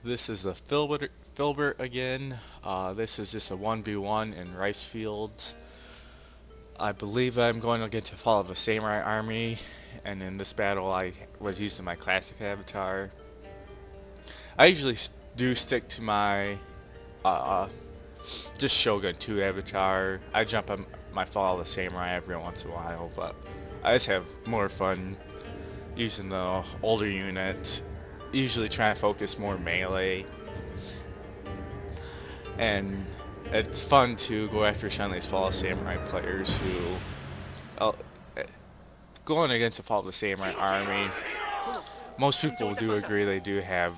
This is the Filbert again. This is just a 1v1 in rice fields. I believe I'm going against a fall of a samurai army, and in this battle I was using my classic avatar. I usually do stick to my uh, just Shogun 2 avatar. I jump on my fall of the samurai every once in a while, but I just have more fun using the older units. Usually trying to focus more melee, and it's fun to go after some of these Fall of Samurai players who, uh, going against a Fall of the Samurai army, most people do agree they do have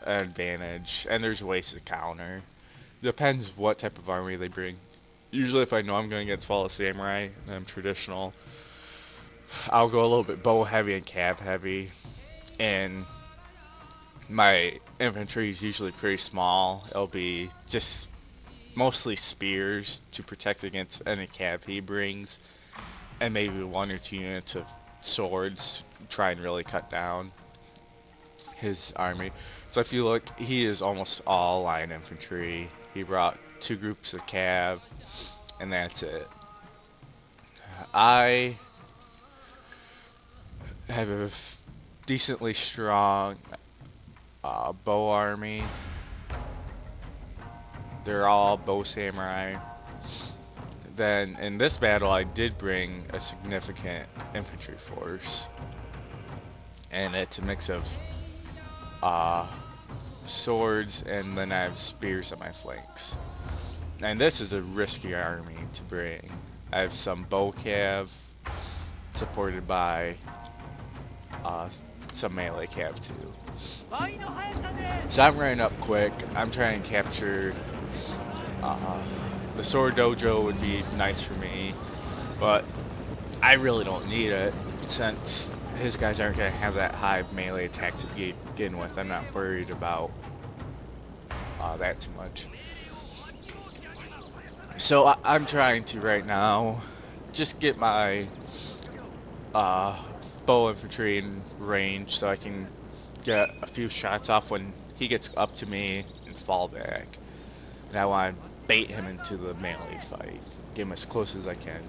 an advantage, and there's ways to counter. Depends what type of army they bring. Usually if I know I'm going against Fall of Samurai, and I'm traditional, I'll go a little bit bow heavy and cav heavy, and my infantry is usually pretty small. It'll be just mostly spears to protect against any cav he brings, and maybe one or two units of swords to try and really cut down his army. So if you look, he is almost all line infantry. He brought two groups of cav, and that's it. I have a decently strong bow army. They're all bow samurai. Then in this battle I did bring a significant infantry force, and it's a mix of swords, and then I have spears on my flanks. And this is a risky army to bring. I have some bow cav supported by some melee cav too. So I'm running up quick. I'm trying to capture the sword dojo would be nice for me, but I really don't need it since his guys aren't going to have that high melee attack to begin with. I'm not worried about that too much. So I'm trying to right now just get my bow infantry in range so I can get a few shots off when he gets up to me and fall back. And I want to bait him into the melee fight, get him as close as I can.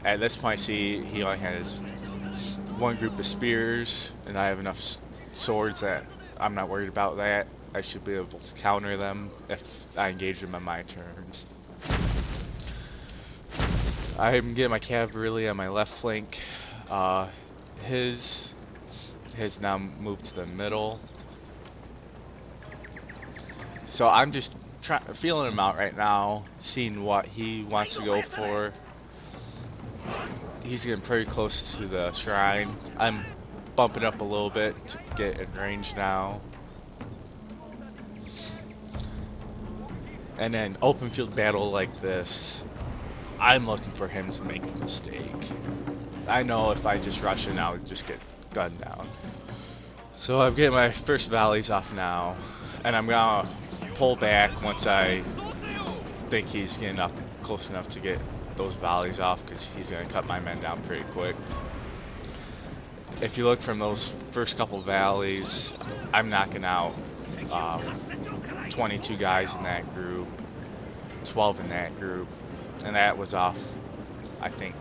At this point, see, he only has one group of spears, and I have enough swords that I'm not worried about that. I should be able to counter them if I engage them on my turns. I'm getting my cavalry on my left flank. His now moved to the middle. So I'm just feeling him out right now, seeing what he wants to go for. He's getting pretty close to the shrine. I'm bumping up a little bit to get in range now. And then open field battle like this, I'm looking for him to make a mistake. I know if I just rush in, I'll just get gunned down. So I'm getting my first volleys off now, and I'm gonna pull back once I think he's getting up close enough to get those volleys off, because he's gonna cut my men down pretty quick. If you look from those first couple volleys, I'm knocking out 22 guys in that group, 12 in that group, and that was off, I think,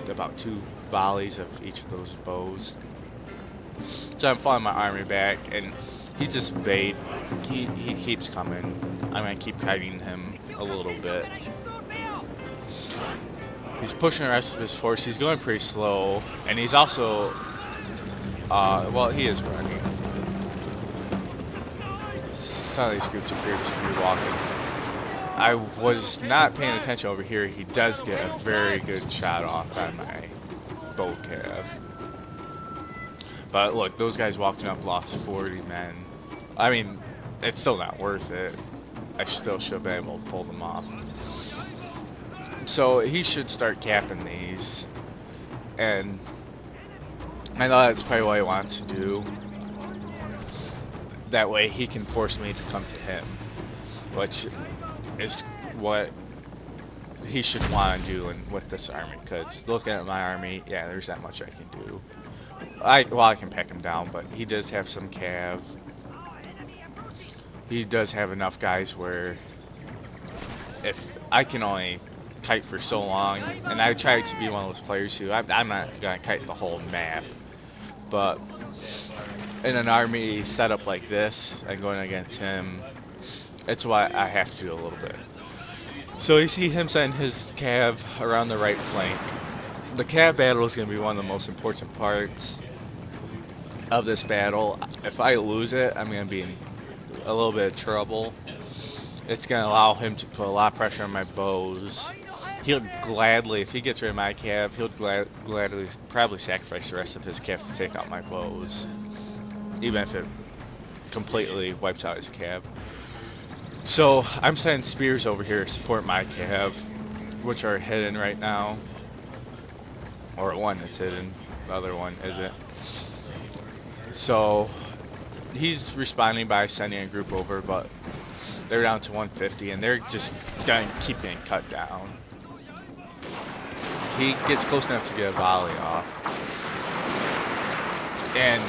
about 2 volleys of each of those bows. So I'm following my army back, and he's just bait. He keeps coming. I'm going to keep kiting him a little bit. He's pushing the rest of his force. He's going pretty slow, and he's also, well, he is running. Some of these groups appear to be walking. I was not paying attention over here. He does get a very good shot off on my bow cav. But look, those guys walking up lost 40 men. I mean, it's still not worth it. I still should be able to pull them off. So he should start capping these. And I know that's probably what he wants to do. That way he can force me to come to him, which is what he should want to do with this army, because looking at my army, yeah, there's that much I can do. I can pack him down, but he does have some cav. he does have enough guys where if I can only kite for so long, and I try to be one of those players who I'm not gonna kite the whole map, but in an army setup like this and going against him, it's what I have to do a little bit. So you see him send his cav around the right flank. The cav battle is going to be one of the most important parts of this battle. If I lose it, I'm going to be in a little bit of trouble. It's going to allow him to put a lot of pressure on my bows. He'll gladly, if he gets rid of my cav, he'll gladly probably sacrifice the rest of his cav to take out my bows, even if it completely wipes out his cav. So I'm sending spears over here to support my cav, which are hidden right now. Or one is hidden, the other one isn't. So he's responding by sending a group over, but they're down to 150 and they're just gonna keep getting cut down. He gets close enough to get a volley off. And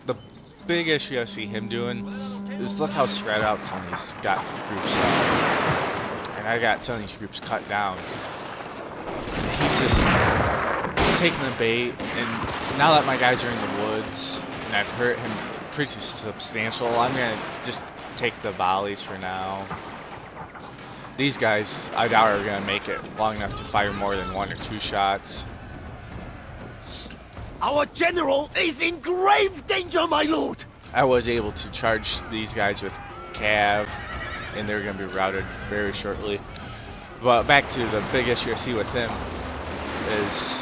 the big issue I see him doing is look how spread out some of these got groups are. And I got some of these groups cut down. He's just taking the bait, and now that my guys are in the woods and I've hurt him pretty substantial, I'm gonna just take the volleys for now. These guys, I doubt are gonna make it long enough to fire more than 1 or 2 shots. Our general is in grave danger, my lord! I was able to charge these guys with cav, and they're going to be routed very shortly. But back to the big issue I see with him is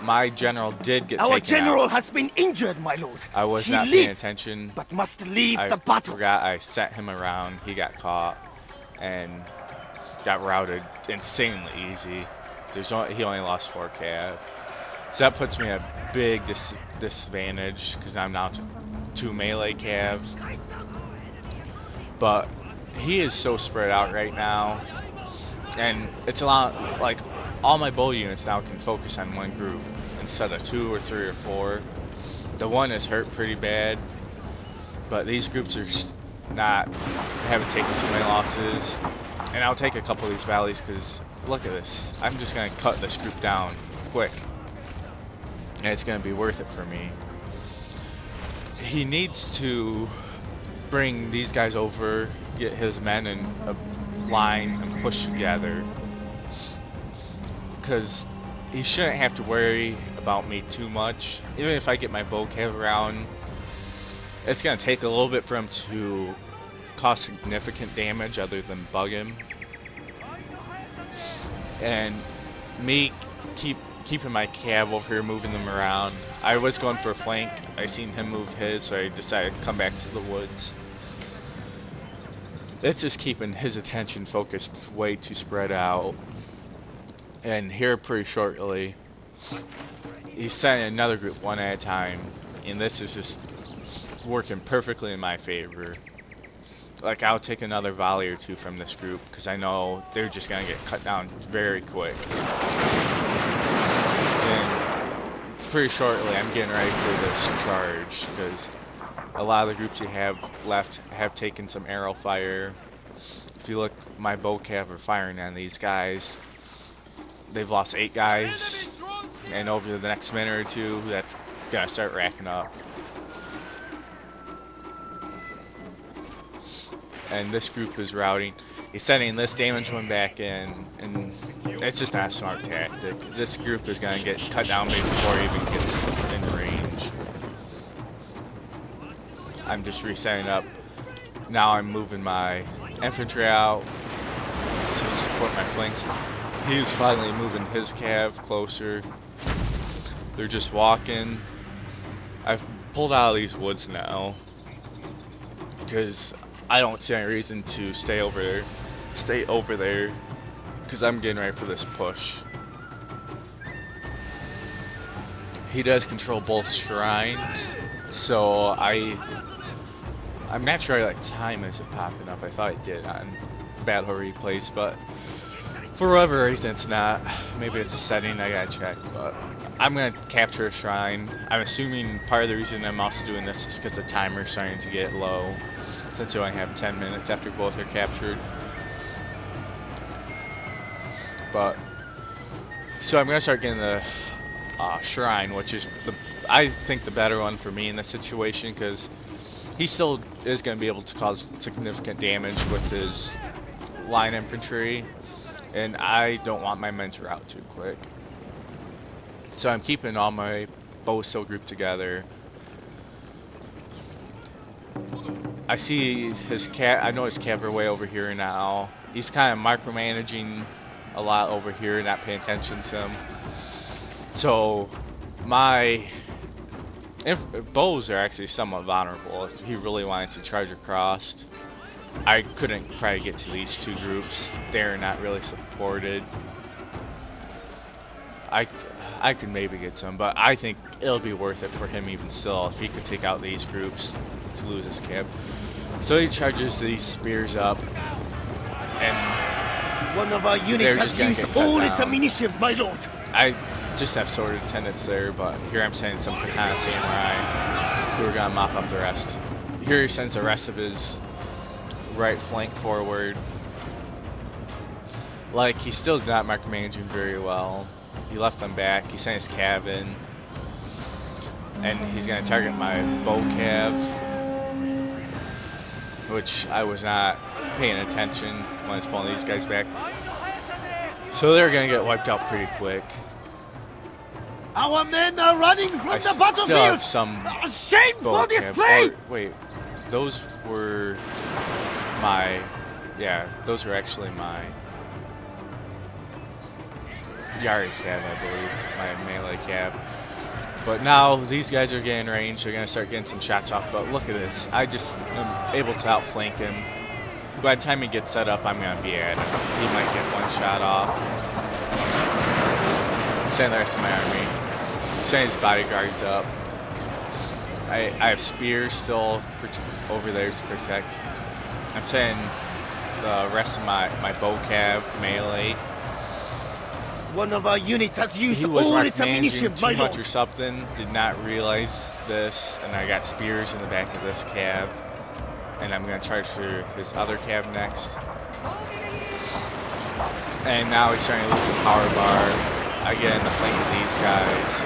my general did get taken out. Our general has been injured, my lord. I was he not lives, paying attention. But must leave I the battle. forgot I sent him around. He got caught and got routed insanely easy. He only lost 4 cav. So that puts me at a big disadvantage because I'm now to 2 melee cav. But he is so spread out right now, and it's a lot like all my bow units now can focus on one group instead of 2 or 3 or 4. The one is hurt pretty bad, but these groups are haven't taken too many losses, and I'll take a couple of these valleys because look at this. I'm just gonna cut this group down quick. And it's going to be worth it for me. He needs to bring these guys over, get his men in a line and push together. Because he shouldn't have to worry about me too much. Even if I get my bow cav around, it's going to take a little bit for him to cause significant damage other than bug him. And me keeping my cav over here, moving them around. I was going for a flank. I seen him move his, so I decided to come back to the woods. It's just keeping his attention focused way too spread out. And here pretty shortly, he's sending another group one at a time, and this is just working perfectly in my favor. Like, I'll take another volley or 2 from this group because I know they're just going to get cut down very quick. And pretty shortly I'm getting ready for this charge because a lot of the groups you have left have taken some arrow fire. If you look, my bow cav are firing on these guys. They've lost 8 guys, and over the next minute or 2 that's gonna start racking up. And this group is routing. He's sending this damage one back in, and it's just not a smart tactic. This group is going to get cut down before he even gets in range. I'm just resetting up. Now I'm moving my infantry out to support my flanks. He's finally moving his cav closer. They're just walking. I've pulled out of these woods now because I don't see any reason to stay over there because I'm getting ready for this push. He does control both shrines, so I'm not sure like time isn't popping up. I thought it did on battle replays, but for whatever reason it's not. Maybe it's a setting I gotta check, but I'm going to capture a shrine. I'm assuming part of the reason I'm also doing this is because the timer's starting to get low, since you only have 10 minutes after both are captured. But, so I'm going to start getting the shrine, which is, I think, the better one for me in this situation, because he still is going to be able to cause significant damage with his line infantry, and I don't want my men to rout too quick. So I'm keeping all my bows still grouped together. I see his I know his cav are way over here now. He's kind of micromanaging a lot over here, not paying attention to him. So my bows are actually somewhat vulnerable. If he really wanted to charge across, I couldn't probably get to these two groups. They're not really supported. I could maybe get to him, but I think it'll be worth it for him even still if he could take out these groups to lose his cav. So he charges these spears up, and one of our units has used all its ammunition, my lord. I just have sword attendants there, but here I'm sending some katana samurai who are gonna mop up the rest. Here he sends the rest of his right flank forward. Like, he still's not micromanaging very well. He left them back. He sent his cav in, and he's gonna target my bow cav, which I was not paying attention when I was pulling these guys back. So they're gonna get wiped out pretty quick. Our men are running from the battlefield. Still have some shameful display. Wait, those were my, yeah, those were actually my Yari cab, I believe, my melee cab. But now these guys are getting range. They're gonna start getting some shots off. But look at this. I just am able to outflank him. By the time he gets set up, I'm gonna be at him. He might get one shot off. Send the rest of my army. Send his bodyguards up. I have spears still over there to protect. I'm sending the rest of my bow cav melee. One of our units has used all its ammunition, my lord. Much or something. Did not realize this, and I got spears in the back of this cab, and I'm gonna charge for his other cab next. And now he's starting to lose the power bar. I get in the flank of these guys,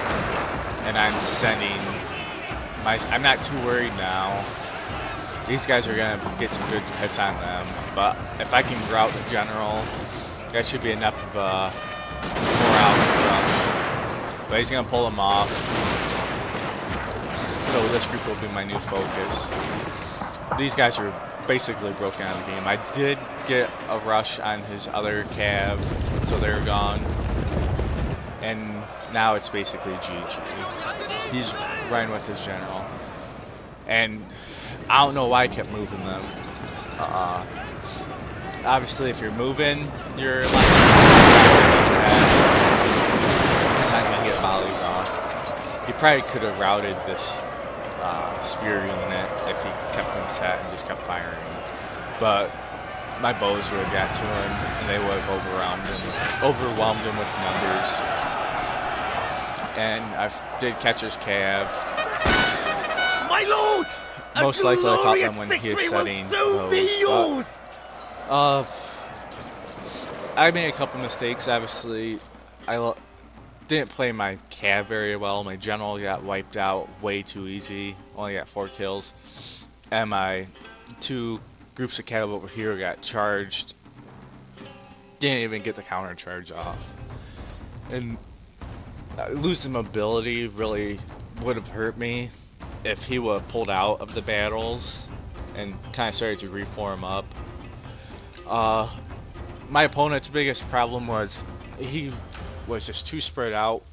and I'm sending my. I'm not too worried now. These guys are gonna get some good hits on them, but if I can rout the general, that should be enough of a morale rush. But he's gonna pull them off. So this group will be my new focus. These guys are basically broken out of the game. I did get a rush on his other cav, so they're gone. And now it's basically GG. He's running with his general. And I don't know why I kept moving them. Obviously, if you're moving, you're like not gonna get volleys off. He probably could have routed this spear unit if he kept them set and just kept firing. But my bows would have got to him, and they would have overwhelmed him with numbers. And I did catch his cav. My lord! Most likely I caught them when he is setting those. I made a couple mistakes. Obviously, I didn't play my cav very well. My general got wiped out way too easy. Only got 4 kills. And my 2 groups of cav over here got charged. Didn't even get the counter charge off. And losing mobility really would have hurt me if he would have pulled out of the battles and kind of started to reform up. My opponent's biggest problem was he was just too spread out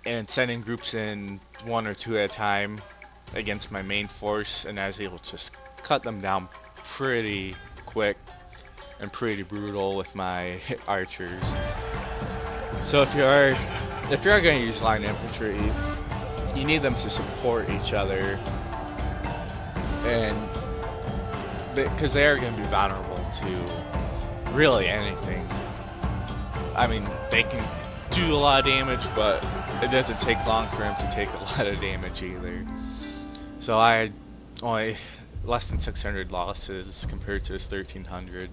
and sending groups in 1 or 2 at a time against my main force, and I was able to just cut them down pretty quick and pretty brutal with my archers. So if you are going to use line infantry, you need them to support each other, and because they are going to be vulnerable to really anything. I mean, they can do a lot of damage, but it doesn't take long for him to take a lot of damage either. So I had only less than 600 losses compared to his 1300.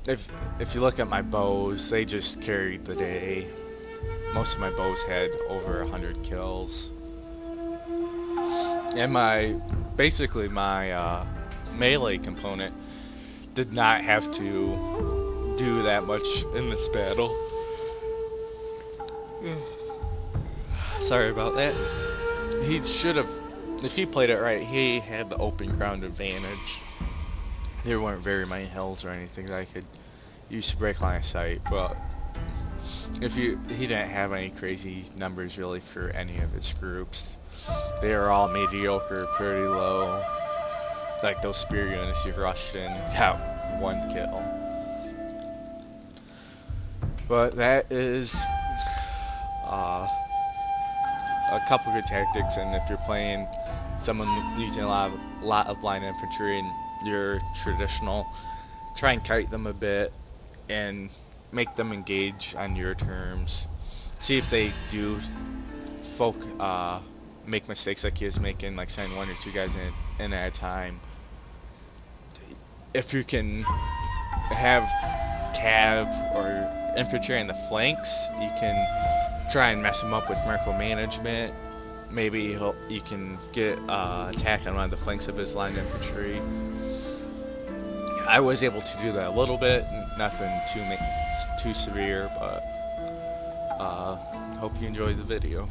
If you look at my bows, they just carried the day. Most of my bows had over 100 kills. And basically my melee component did not have to do that much in this battle. Sorry about that. He should have, if he played it right, he had the open ground advantage. There weren't very many hills or anything that I could use to break line of sight, but he didn't have any crazy numbers really for any of his groups. They are all mediocre, pretty low. Like those spear units you rushed in, got 1 kill. But that is a couple good tactics, and if you're playing someone using a lot of line infantry and you're traditional, try and kite them a bit and make them engage on your terms. See if they do make mistakes like he was making, like sending 1 or 2 guys in at a time. If you can have cav or infantry on the flanks, you can try and mess him up with micromanagement. Maybe you can get attack on one of the flanks of his line infantry. I was able to do that a little bit, nothing too severe, but hope you enjoyed the video.